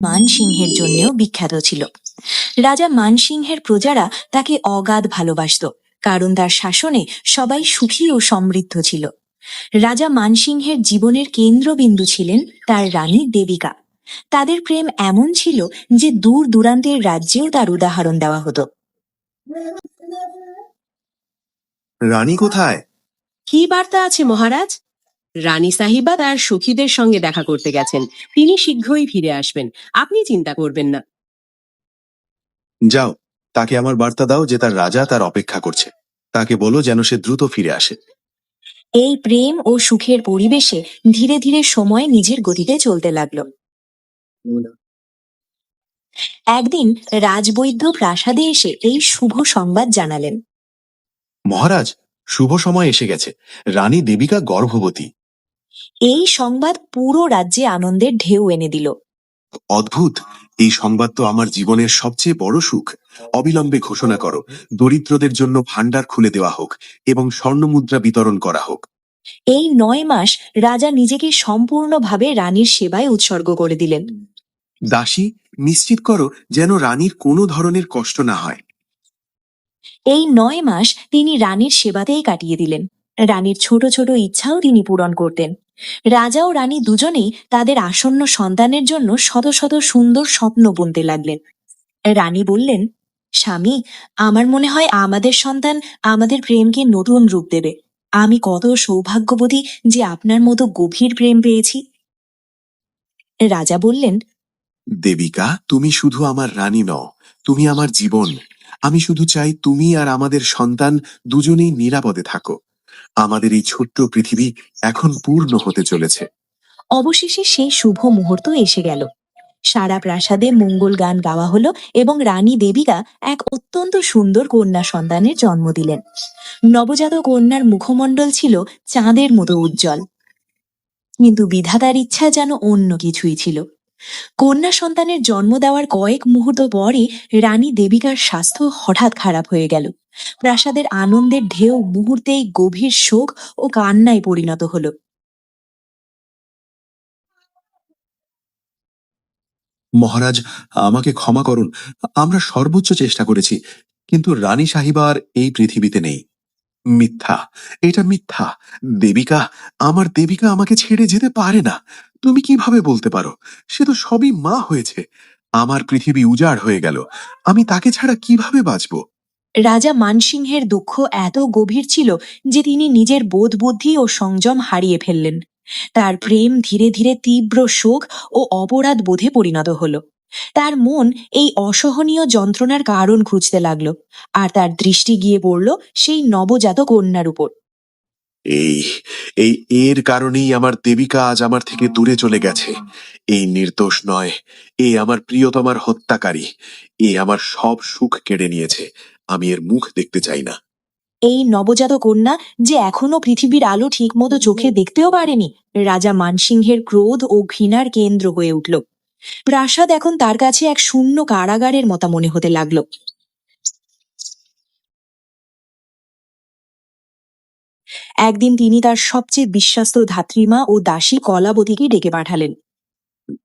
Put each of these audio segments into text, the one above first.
মানসিংহের জন্যেও বিখ্যাত ছিল। রাজা মানসিংহের প্রজারা তাকে অগাধ ভালোবাসত, কারণ তার শাসনে সবাই সুখী ও সমৃদ্ধ ছিল। রাজা মানসিংহের জীবনের কেন্দ্রবিন্দু ছিলেন তার রানী দেবিকা। তাদের প্রেম এমন ছিল যে দূর দূরান্তের রাজ্যেও তার উদাহরণ দেওয়া হতো। রানী কোথায়? কি বার্তা আছে মহারাজ? রানী সাহিবা তার সখীদের সঙ্গে দেখা করতে গেছেন। তিনি শীঘ্রই ফিরে আসবেন, আপনি চিন্তা করবেন না। যাও, তাকে আমার বার্তা দাও যে তার রাজা তার অপেক্ষা করছে। তাকে বলো যেন সে দ্রুত ফিরে আসে। এই প্রেম ও সুখের পরিবেশে ধীরে ধীরে সময় নিজের গতিতে চলতে লাগলো। একদিন রাজবৈদ্য প্রাসাদে এসে এই শুভ সংবাদ জানালেন। মহারাজ, শুভ সময় এসে গেছে। রানী দেবিকা গর্ভবতী। এই সংবাদ পুরো রাজ্যে আনন্দের ঢেউ এনে দিল। অদ্ভুত! এই সংবাদ তো আমার জীবনের সবচেয়ে বড় সুখ। অবিলম্বে ঘোষণা করো, দরিদ্রদের জন্য ভাণ্ডার খুলে দেওয়া হোক এবং স্বর্ণমুদ্রা বিতরণ করা হোক। এই 9 মাস রাজা নিজেকে সম্পূর্ণভাবে রানীর সেবায় উৎসর্গ করে দিলেন। দাসী, নিশ্চিত করো যেন রানীর কোনো ধরনের কষ্ট না হয়। এই 9 মাস তিনি রানীর সেবাতেই কাটিয়ে দিলেন। রানীর ছোট ছোট ইচ্ছাও তিনি পূরণ করতেন। রাজা ও রানী দুজনেই তাদের আসন্ন সন্তানের জন্য শত শত সুন্দর স্বপ্ন বুনতে লাগলেন। রানী বললেন, স্বামী, আমার মনে হয় আমাদের সন্তান আমাদের প্রেমকে নতুন রূপ দেবে। আমি কত সৌভাগ্যবতী যে আপনার মতো গভীর প্রেম পেয়েছি। রাজা বললেন, দেবিকা, তুমি শুধু আমার রানী নও, তুমি আমার জীবন। আমি শুধু চাই তুমি আর আমাদের সন্তান দুজনেই নিরাপদে থাকো। আমাদের এই ছোট্ট পৃথিবী এখন পূর্ণ হতে চলেছে। অবশেষে সেই শুভ মুহূর্ত এসে গেল। সারা প্রাসাদে মঙ্গল গান গাওয়া হলো এবং রানী দেবিকা এক অত্যন্ত সুন্দর কন্যা সন্তানের জন্ম দিলেন। নবজাত কন্যার মুখমণ্ডল ছিল চাঁদের মতো উজ্জ্বল। কিন্তু বিধাতার ইচ্ছা যেন অন্য কিছুই ছিল। কন্যা সন্তানের জন্ম দেওয়ার কয়েক মুহূর্ত পরই রানী দেবিকার স্বাস্থ্য হঠাৎ খারাপ হয়ে গেল। প্রাসাদের আনন্দের ঢেউ মুহূর্তেই গভীর শোক ও কান্নায় পরিণত হলো। মহারাজ, আমাকে ক্ষমা করুন। আমরা সর্বোচ্চ চেষ্টা করেছি, কিন্তু রানী সাহিবা আর এই পৃথিবীতে নেই। মিথ্যা, এটা মিথ্যা। দেবিকা, আমার দেবিকা আমাকে ছেড়ে যেতে পারে না। তুমি কিভাবে বলতে পারো? সে তো সবই মা হয়েছে। আমার পৃথিবী উজাড় হয়ে গেল। আমি তাকে ছাড়া কিভাবে বাঁচব? রাজা মানসিংহের দুঃখ এত গভীর ছিল যে তিনি নিজের বোধ বুদ্ধি ও সংযম হারিয়ে ফেললেন। তার প্রেম ধীরে ধীরে তীব্র শোক ও অপরাধ বোধে পরিণত হলো। তার মন এই অসহনীয় যন্ত্রণার কারণ খুঁজতে লাগলো, আর তার দৃষ্টি গিয়ে পড়ল সেই নবজাত কন্যার উপর। এই এই এর কারণেই আমার দেবিকা আজ আমার থেকে দূরে চলে গেছে। এই নির্দোষ নয়, এ আমার প্রিয়তমার হত্যাকারী। এ আমার সব সুখ কেড়ে নিয়েছে। আমি এর মুখ দেখতে চাই না। এই নবজাত কন্যা যে এখনো পৃথিবীর আলো ঠিকমতো চোখে দেখতেও পারেনি, রাজা মানসিংহের ক্রোধ ও ঘৃণার কেন্দ্র হয়ে উঠল। প্রাসাদ এখন তার কাছে এক শূন্য কারাগারের মতো মনে হতে লাগলো। একদিন তিনি তার সবচেয়ে বিশ্বস্ত ধাত্রীমা ও দাসী কলাবতীকে ডেকে পাঠালেন।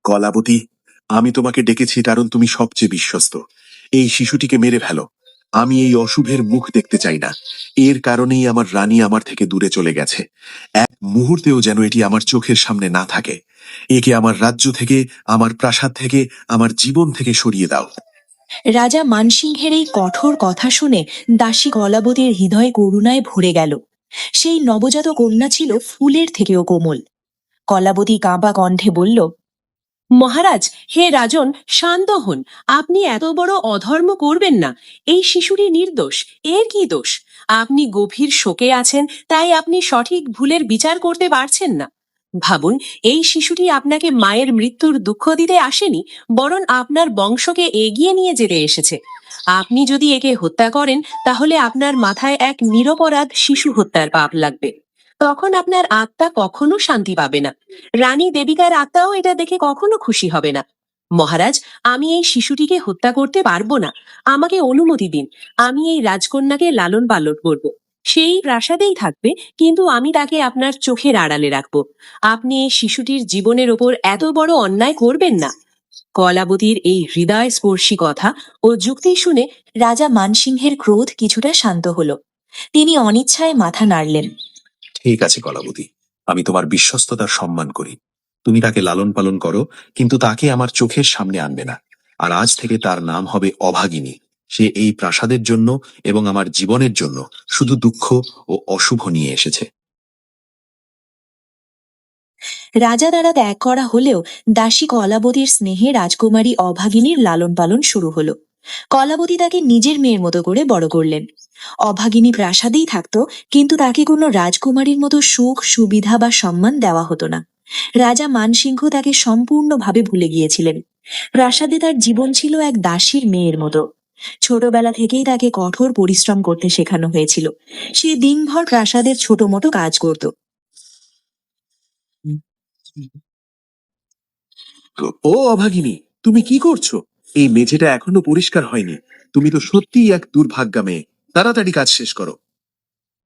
কলাবতী, আমি তোমাকে ডেকেছি কারণ তুমি সবচেয়ে বিশ্বস্ত। এই শিশুটিকে মেরে ফেলো। আমি এই অশুভের মুখ দেখতে চাই না। এর কারণেই আমার রানী আমার থেকে দূরে চলে গেছে। এক মুহূর্তেও যেন এটি আমার চোখের সামনে না থাকে। একে আমার রাজ্য থেকে, আমার প্রাসাদ থেকে, আমার জীবন থেকে সরিয়ে দাও। রাজা মানসিংহের এই কঠোর কথা শুনে দাসী কলাবতীর হৃদয় করুণায় ভরে গেল। সেই নবজাত কন্যা ছিল ফুলের থেকেও কোমল। কলাবতী কাঁপা কণ্ঠে বলল, মহারাজ, হে রাজন, শান্ত হন। আপনি এত বড় অধর্ম করবেন না। এই শিশুটি নির্দোষ। এর কি দোষ? আপনি গভীর শোকে আছেন, তাই আপনি সঠিক ভুলের বিচার করতে পারছেন না। ভাবুন, এই শিশুটি আপনাকে মায়ের মৃত্যুর দুঃখ দিতে আসেনি, বরং আপনার বংশকে এগিয়ে নিয়ে যেতে এসেছে। আপনি যদি একে হত্যা করেন, তাহলে আপনার মাথায় এক নিরপরাধ শিশু হত্যার পাপ লাগবে। তখন আপনার আত্মা কখনো শান্তি পাবে না। রানী দেবিকার আত্মাও এটা দেখে কখনো খুশি হবে না। মহারাজ, আমি এই শিশুটিকে হত্যা করতে পারবো না। আমাকে অনুমতি দিন। আমি এই রাজকন্যাকে লালন পালন করব। সেই প্রাসাদেই থাকবে, কিন্তু আমি তাকে আপনার চোখের আড়ালে রাখবো। আপনি এই শিশুটির জীবনের ওপর এত বড় অন্যায় করবেন না। কলাবতীর এই হৃদয়স্পর্শী কথা ও যুক্তি শুনে রাজা মানসিংহের ক্রোধ কিছুটা শান্ত হলো। তিনি অনিচ্ছায় মাথা নাড়লেন। ঠিক আছে কলাবতী, আমি তোমার বিশ্বস্ততার সম্মান করি। তুমি তাকে লালন পালন করো, কিন্তু তাকে আমার চোখের সামনে আনবে না। আর আজ থেকে তার নাম হবে অভাগিনী। সে এই প্রাসাদের জন্য এবং আমার জীবনের জন্য শুধু দুঃখ ও অশুভ নিয়ে এসেছে। রাজা দ্বারা ত্যাগ করা হলেও দাসী কলাবতীর স্নেহে রাজকুমারী অভাগিনীর লালন পালন শুরু হলো। কলাবতী তাকে নিজের মেয়ের মতো করে বড় করলেন। অভাগিনী প্রাসাদেই থাকতো, কিন্তু তাকে কোনো রাজকুমারীর মতো সুখ, সুবিধা বা সম্মান দেওয়া হতো না। রাজা মানসিংহ তাকে সম্পূর্ণভাবে ভুলে গিয়েছিলেন। প্রাসাদে তার জীবন ছিল এক দাসীর মেয়ের মতো। ছোটবেলা থেকেই তাকে কঠোর পরিশ্রম করতে শেখানো হয়েছিল। সে দিনভর প্রাসাদের ছোট মোটো কাজ করত। ও অভাগিনী, তুমি কি করছো? এই মেঝেটা এখনো পরিষ্কার হয়নি। তুমি তো সত্যিই এক দুর্ভাগ্যা মেয়ে। তাড়াতাড়ি কাজ শেষ করো।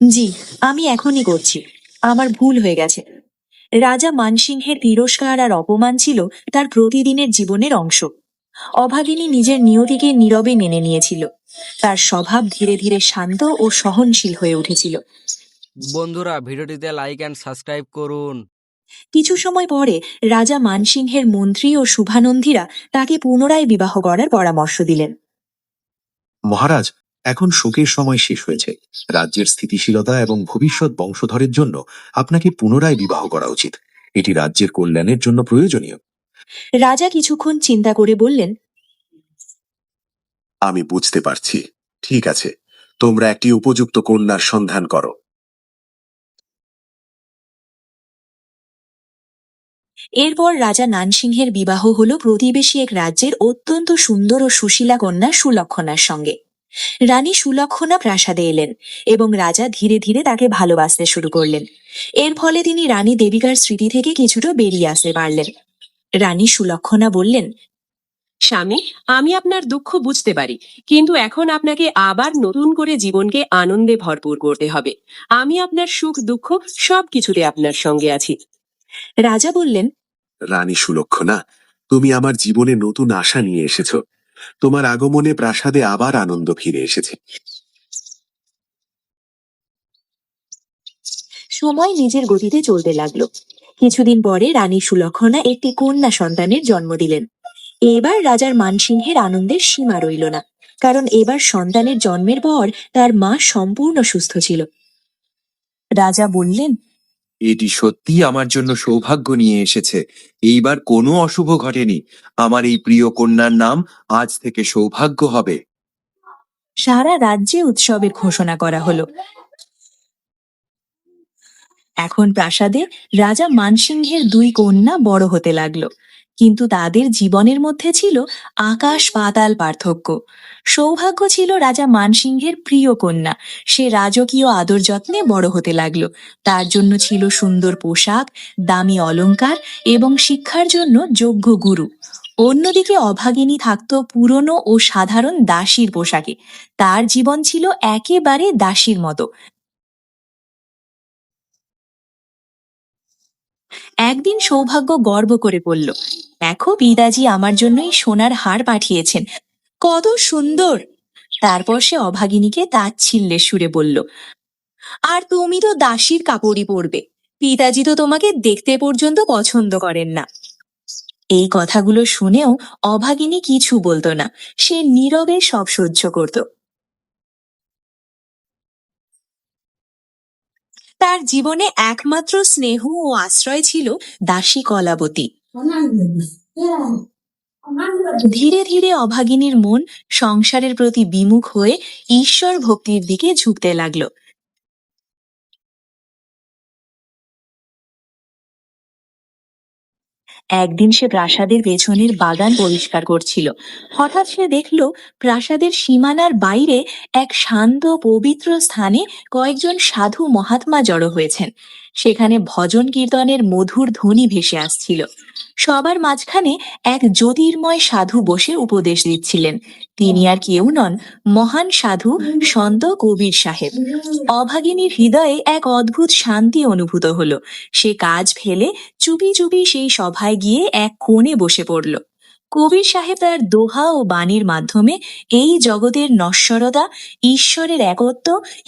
জি, আমি এখনই করছি। আমার ভুল হয়ে গেছে। রাজা মানসিংহের তিরস্কার আর অপমান ছিল তার প্রতিদিনের জীবনের অংশ। অভাগিনী নিজের নিয়তিকে নীরবে মেনে নিয়েছিল। তার স্বভাব ধীরে ধীরে শান্ত ও সহনশীল হয়ে উঠেছিল। বন্ধুরা, ভিডিওটিতে লাইক অ্যান্ড সাবস্ক্রাইব করুন। কিছু সময় পরে রাজা মানসিংহের মন্ত্রী ও শুভানন্দীরা তাকে পুনরায় বিবাহ করার পরামর্শ দিলেন। মহারাজ, এখন শোকের সময় শেষ হয়েছে। রাজ্যের স্থিতিশীলতা এবং ভবিষ্যৎ বংশধরের জন্য আপনাকে পুনরায় বিবাহ করা উচিত। এটি রাজ্যের কল্যাণের জন্য প্রয়োজনীয়। রাজা কিছুক্ষণ চিন্তা করে বললেন, আমি বুঝতে পারছি। ঠিক আছে, তোমরা একটি উপযুক্ত কন্যার সন্ধান করো। এরপর রাজা নানসিংহের বিবাহ হলো প্রতিবেশী এক রাজ্যের অত্যন্ত সুন্দর ও সুশীলা কন্যা সুলক্ষণার সঙ্গে। রানী সুলক্ষণা প্রাসাদে এলেন এবং রাজা ধীরে ধীরে তাকে ভালোবাসতে শুরু করলেন। এর ফলে তিনি রানী দেবিকার স্মৃতি থেকে কিছুটা বেরিয়ে আসতে পারলেন। রানী সুলক্ষণা বললেন, স্বামী, আমি আপনার দুঃখ বুঝতে পারি, কিন্তু এখন আপনাকে আবার নতুন করে জীবনকে আনন্দে ভরপুর করতে হবে। আমি আপনার সুখ দুঃখ সবকিছুতে আপনার সঙ্গে আছি। রাজা বললেন, রানী সুলক্ষণা, তুমি আমার জীবনে নতুন আশা নিয়ে এসেছো। তোমার আগমনে প্রাসাদে আবার আনন্দ ফিরে এসেছে। সময় নিজের গতিতে চলতে লাগলো। কিছুদিন পরে রানী সুলক্ষণা একটি কন্যা সন্তানের জন্ম দিলেন। এবার রাজার মানসিংহের আনন্দের সীমা রইল না, কারণ এবার সন্তানের জন্মের পর তার মা সম্পূর্ণ সুস্থ ছিল। রাজা বললেন, এটি সত্যি আমার জন্য সৌভাগ্য নিয়ে এসেছে। এইবার কোনো অশুভ ঘটেনি। আমার এই প্রিয় কন্যার নাম আজ থেকে সৌভাগ্য হবে। সারা রাজ্যে উৎসবের ঘোষণা করা হলো। এখন প্রাসাদে রাজা মানসিংহের দুই কন্যা বড় হতে লাগলো, কিন্তু তাদের জীবনের মধ্যে ছিল আকাশ পাতাল পার্থক্য। সৌভাগ্য ছিল রাজা মানসিংহের প্রিয় কন্যা। সে রাজকীয় আদর যত্নে বড় হতে লাগলো। তার জন্য ছিল সুন্দর পোশাক, দামি অলংকার এবং শিক্ষার জন্য যোগ্য গুরু। অন্যদিকে অভাগিনী থাকত পুরনো ও সাধারণ দাসীর পোশাকে। তার জীবন ছিল একেবারে দাসীর মতো। একদিন সৌভাগ্য গর্ব করে বলল, দেখো পিতাজি আমার জন্য এই সোনার হার পাঠিয়েছেন, কত সুন্দর। তারপর সে অভাগিনীকে তাচ্ছিল্যের সুরে বলল, আর তুমি তো দাসীর কাপড়ই পরবে। পিতাজি তো তোমাকে দেখতে পর্যন্ত পছন্দ করেন না। এই কথাগুলো শুনেও অভাগিনী কিছু বলতো না। সে নীরবে সব সহ্য করত। তার জীবনে একমাত্র স্নেহ ও আশ্রয় ছিল দাসী কলাবতী। ধীরে ধীরে অভাগিনীর মন সংসারের প্রতি বিমুখ হয়ে ঈশ্বর ভক্তির দিকে ঝুঁকতে লাগলো। একদিন সে প্রাসাদের পেছনের বাগান পরিষ্কার করছিল। হঠাৎ সে দেখল প্রাসাদের সীমানার বাইরে এক শান্ত পবিত্র স্থানে কয়েকজন সাধু মহাত্মা জড়ো হয়েছেন। সেখানে ভজন কীর্তনের মধুর ধ্বনি ভেসে আসছিল। সবার মাঝখানে এক জ্যোতির্ময় সাধু বসে উপদেশ দিচ্ছিলেন। তিনি আর কেউ নন, মহান সাধু সন্ত কবির সাহেব। অভাগিনীর হৃদয়ে এক অদ্ভুত শান্তি অনুভূত হলো। সে কাজ ফেলে চুপি চুপি সেই সভায় গিয়ে এক কোণে বসে পড়ল। কবির সাহেব তার দোহা ও বাণীর মাধ্যমে এই জগতের নশ্বরতা, ঈশ্বরের একত্ব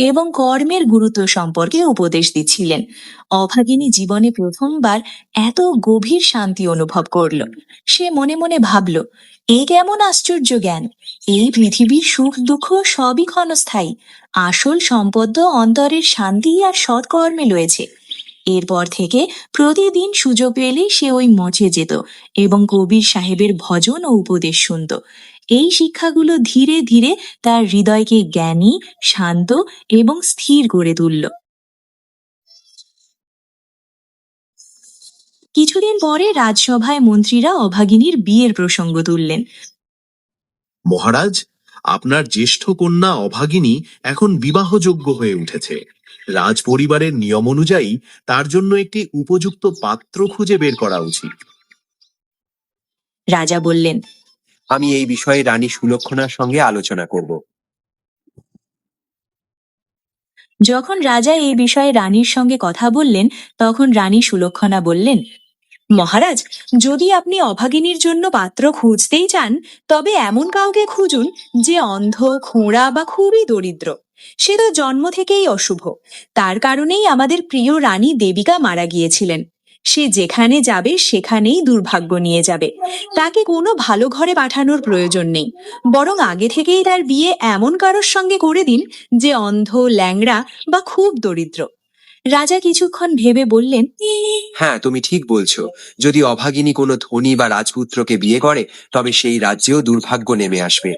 এবং কর্মের গুরুত্ব সম্পর্কে উপদেশ দিচ্ছিলেন। অভাগিনী জীবনে প্রথমবার এত গভীর শান্তি অনুভব করল। সে মনে মনে ভাবল, এ কেমন আশ্চর্য জ্ঞান! এই পৃথিবীর সুখ দুঃখ সবই ক্ষণস্থায়ী। আসল সম্পদ তো অন্তরের শান্তি আর সৎকর্মে রয়েছে। এরপর থেকে প্রতিদিন সুযোগ পেলেই সে ওই মঠে যেত এবং কবির সাহেবের ভজন ও উপদেশ শুনত। এই শিক্ষাগুলো ধীরে ধীরে তার হৃদয়কে জ্ঞানী, শান্ত এবং স্থির করে তুলল। কিছুদিন পরে রাজসভায় মন্ত্রীরা অভাগিনীর বিয়ের প্রসঙ্গ তুললেন। মহারাজ, আপনার জ্যেষ্ঠ কন্যা অভাগিনী এখন বিবাহযোগ্য হয়ে উঠেছে। রাজ পরিবারের নিয়ম অনুযায়ী তার জন্য একটি উপযুক্ত পাত্র খুঁজে বের করা উচিত। রাজা বললেন, আমি এই বিষয়ে রানী সুলক্ষণার সঙ্গে আলোচনা করব। যখন রাজা এই বিষয়ে রানীর সঙ্গে কথা বললেন, তখন রানী সুলক্ষণা বললেন, মহারাজ, যদি আপনি অভাগিনীর জন্য পাত্র খুঁজতেই চান, তবে এমন কাউকে খুঁজুন যে অন্ধ, খোঁড়া বা খুবই দরিদ্র। সে তো জন্ম থেকেই অশুভ। তার কারণেই আমাদের প্রিয় রানী দেবিকা মারা গিয়েছিলেন। সে যেখানে যাবে সেখানেই দুর্ভাগ্য নিয়ে যাবে। তাকে কোনো ভালো ঘরে পাঠানোর প্রয়োজন নেই, বরং আগে থেকেই তার বিয়ে এমন কারোর সঙ্গে করে দিন যে অন্ধ, ল্যাংড়া বা খুব দরিদ্র। রাজা কিছুক্ষণ ভেবে বললেন, হ্যাঁ, তুমি ঠিক বলছো। যদি অভাগিনী কোনো ধনী বা রাজপুত্রকে বিয়ে করে, তবে সেই রাজ্যেও দুর্ভাগ্য নেমে আসবে।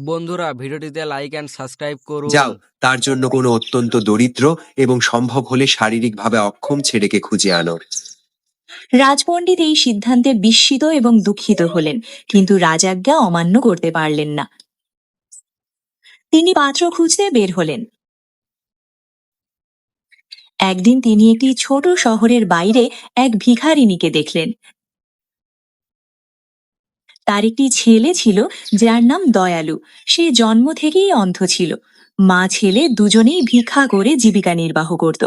বন্ধুরা, ভিডিওটিতে লাইক অ্যান্ড সাবস্ক্রাইব করুন। যাও, তার জন্য কোনো অত্যন্ত দরিদ্র এবং সম্ভব হলে শারীরিকভাবে অক্ষম ছেলেকে খুঁজে আনো। রাজপণ্ডিত এই সিদ্ধান্তে বিস্মিত এবং দুঃখিত হলেন, কিন্তু রাজাজ্ঞা অমান্য করতে পারলেন না। তিনি পাত্র খুঁজতে বের হলেন। একদিন তিনি একটি ছোট শহরের বাইরে এক ভিখারিনীকে দেখলেন। তার একটি ছেলে ছিল যার নাম দয়ালু। সে জন্ম থেকেই অন্ধ ছিল। মা ছেলে দুজনেই ভিক্ষা করে জীবিকা নির্বাহ করত।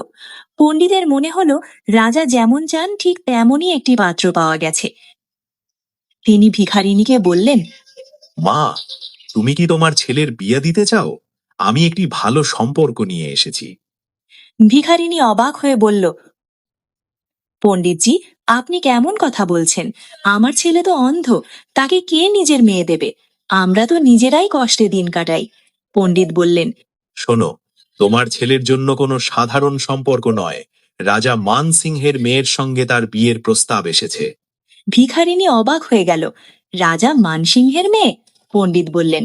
পণ্ডিতের মনে হলো, রাজা যেমন চান ঠিক তেমনই একটি পাত্র পাওয়া গেছে। তিনি ভিখারিনীকে বললেন, মা, তুমি কি তোমার ছেলের বিয়ে দিতে চাও? আমি একটি ভালো সম্পর্ক নিয়ে এসেছি। ভিখারিনী অবাক হয়ে বলল, পণ্ডিতজি, আপনি কেমন কথা বলছেন? আমার ছেলে তো অন্ধ, তাকে কে নিজের মেয়ে দেবে? আমরা তো নিজেরাই কষ্টে দিন কাটাই। পণ্ডিত বললেন, শোনো, তোমার ছেলের জন্য কোনো সাধারণ সম্পর্ক নয়। রাজা মান সিংহের মেয়ের সঙ্গে তার বিয়ের প্রস্তাব এসেছে। ভিখারিনী অবাক হয়ে গেল। রাজা মানসিংহের মেয়ে? পণ্ডিত বললেন,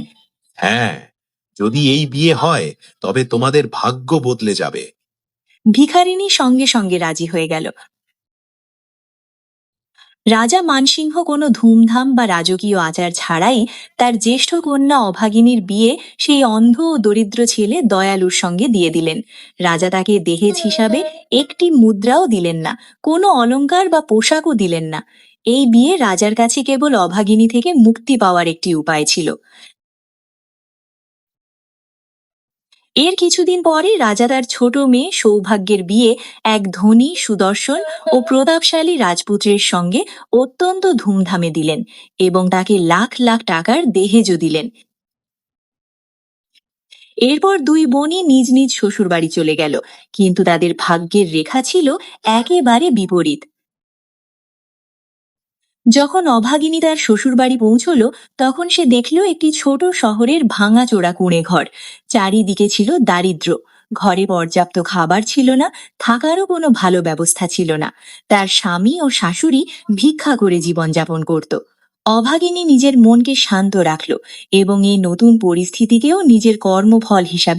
হ্যাঁ, যদি এই বিয়ে হয় তবে তোমাদের ভাগ্য বদলে যাবে। ভিখারিনী সঙ্গে সঙ্গে রাজি হয়ে গেল। রাজা মানসিংহ কোনো ধুমধাম বা রাজকীয় আচার ছাড়াই তার জ্যেষ্ঠ কন্যা অভাগিনীর বিয়ে সেই অন্ধ ও দরিদ্র ছেলে দয়ালুর সঙ্গে দিয়ে দিলেন। রাজা তাকে দেহেজ হিসাবে একটি মুদ্রাও দিলেন না, কোনো অলংকার বা পোশাকও দিলেন না। এই বিয়ে রাজার কাছে কেবল অভাগিনী থেকে মুক্তি পাওয়ার একটি উপায় ছিল। এর কিছুদিন পরে রাজা তার ছোট মেয়ে সৌভাগ্যের বিয়ে এক ধনী, সুদর্শন ও প্রতাপশালী রাজপুত্রের সঙ্গে অত্যন্ত ধুমধামে দিলেন এবং তাকে লাখ লাখ টাকার দেহেজও দিলেন। এরপর দুই বোনই নিজ নিজ শ্বশুরবাড়ি চলে গেল, কিন্তু তাদের ভাগ্যের রেখা ছিল একেবারে বিপরীত। যখন অভাগিনী তার শ্বশুরবাড়ি পৌঁছল, তখন সে দেখল একটি ছোট শহরের ভাঙাচোরা কুঁড়ে ঘর। চারিদিকে ছিল দারিদ্র্য। ঘরে পর্যাপ্ত খাবার ছিল না, থাকারও কোনো ভালো ব্যবস্থা ছিল না। তার স্বামী ও শাশুড়ি ভিক্ষা করে জীবনযাপন করত। অভাগিনী নিজের মনকে শান্ত রাখল এবং এই নতুন পরিস্থিতিকেও নিজের কর্মফল হিসাবে